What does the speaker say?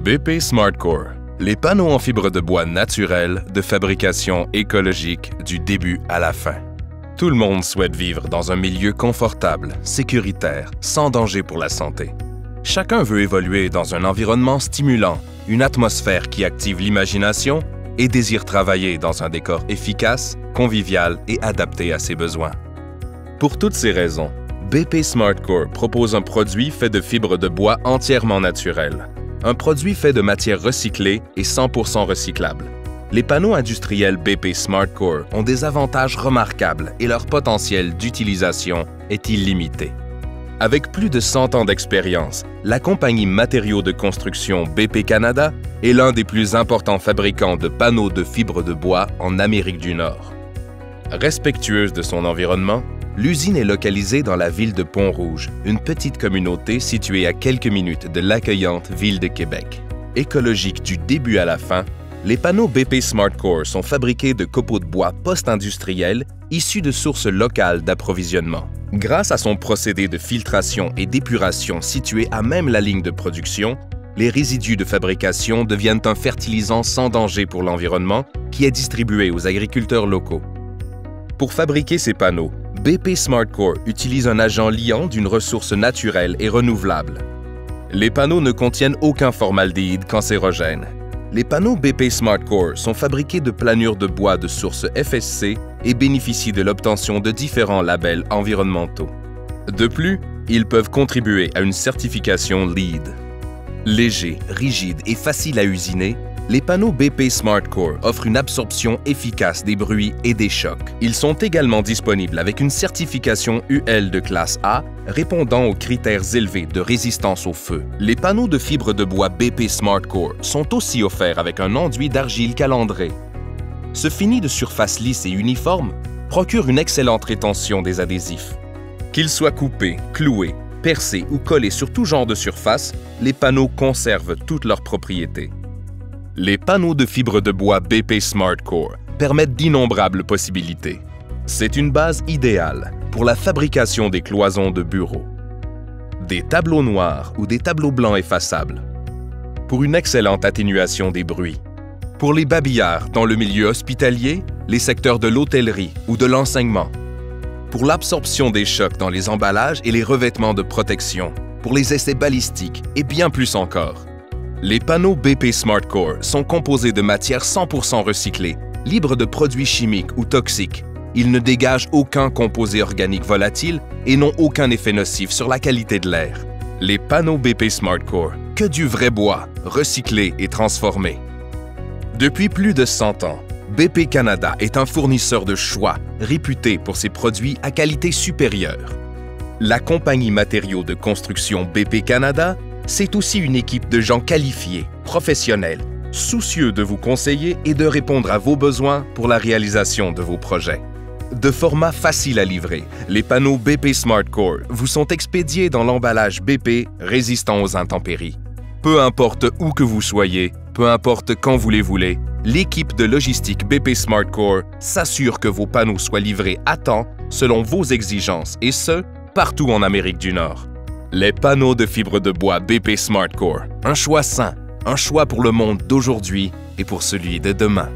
BP SmartCore, les panneaux en fibre de bois naturelle de fabrication écologique du début à la fin. Tout le monde souhaite vivre dans un milieu confortable, sécuritaire, sans danger pour la santé. Chacun veut évoluer dans un environnement stimulant, une atmosphère qui active l'imagination et désire travailler dans un décor efficace, convivial et adapté à ses besoins. Pour toutes ces raisons, BP SmartCore propose un produit fait de fibres de bois entièrement naturelles. Un produit fait de matières recyclées et 100% recyclables. Les panneaux industriels BP SmartCore ont des avantages remarquables et leur potentiel d'utilisation est illimité. Avec plus de 100 ans d'expérience, la compagnie Matériaux de construction BP Canada est l'un des plus importants fabricants de panneaux de fibres de bois en Amérique du Nord. Respectueuse de son environnement, l'usine est localisée dans la ville de Pont-Rouge, une petite communauté située à quelques minutes de l'accueillante ville de Québec. Écologique du début à la fin, les panneaux BP SmartCore sont fabriqués de copeaux de bois post-industriels issus de sources locales d'approvisionnement. Grâce à son procédé de filtration et d'épuration situé à même la ligne de production, les résidus de fabrication deviennent un fertilisant sans danger pour l'environnement qui est distribué aux agriculteurs locaux. Pour fabriquer ces panneaux, BP SmartCore utilise un agent liant d'une ressource naturelle et renouvelable. Les panneaux ne contiennent aucun formaldéhyde cancérogène. Les panneaux BP SmartCore sont fabriqués de planures de bois de source FSC et bénéficient de l'obtention de différents labels environnementaux. De plus, ils peuvent contribuer à une certification LEED. Légers, rigides et faciles à usiner, les panneaux BP SmartCore offrent une absorption efficace des bruits et des chocs. Ils sont également disponibles avec une certification UL de classe A répondant aux critères élevés de résistance au feu. Les panneaux de fibre de bois BP SmartCore sont aussi offerts avec un enduit d'argile calandré. Ce fini de surface lisse et uniforme procure une excellente rétention des adhésifs. Qu'ils soient coupés, cloués, percés ou collés sur tout genre de surface, les panneaux conservent toutes leurs propriétés. Les panneaux de fibre de bois BP SmartCore permettent d'innombrables possibilités. C'est une base idéale pour la fabrication des cloisons de bureaux, des tableaux noirs ou des tableaux blancs effaçables, pour une excellente atténuation des bruits, pour les babillards dans le milieu hospitalier, les secteurs de l'hôtellerie ou de l'enseignement, pour l'absorption des chocs dans les emballages et les revêtements de protection, pour les essais balistiques et bien plus encore. Les panneaux BP SmartCore sont composés de matières 100% recyclées, libres de produits chimiques ou toxiques. Ils ne dégagent aucun composé organique volatile et n'ont aucun effet nocif sur la qualité de l'air. Les panneaux BP SmartCore, que du vrai bois, recyclé et transformé. Depuis plus de 100 ans, BP Canada est un fournisseur de choix, réputé pour ses produits à qualité supérieure. La compagnie Matériaux de construction BP Canada, c'est aussi une équipe de gens qualifiés, professionnels, soucieux de vous conseiller et de répondre à vos besoins pour la réalisation de vos projets. De format facile à livrer, les panneaux BP SmartCore vous sont expédiés dans l'emballage BP résistant aux intempéries. Peu importe où que vous soyez, peu importe quand vous les voulez, l'équipe de logistique BP SmartCore s'assure que vos panneaux soient livrés à temps selon vos exigences et ce, partout en Amérique du Nord. Les panneaux de fibre de bois BP SmartCore, un choix sain, un choix pour le monde d'aujourd'hui et pour celui de demain.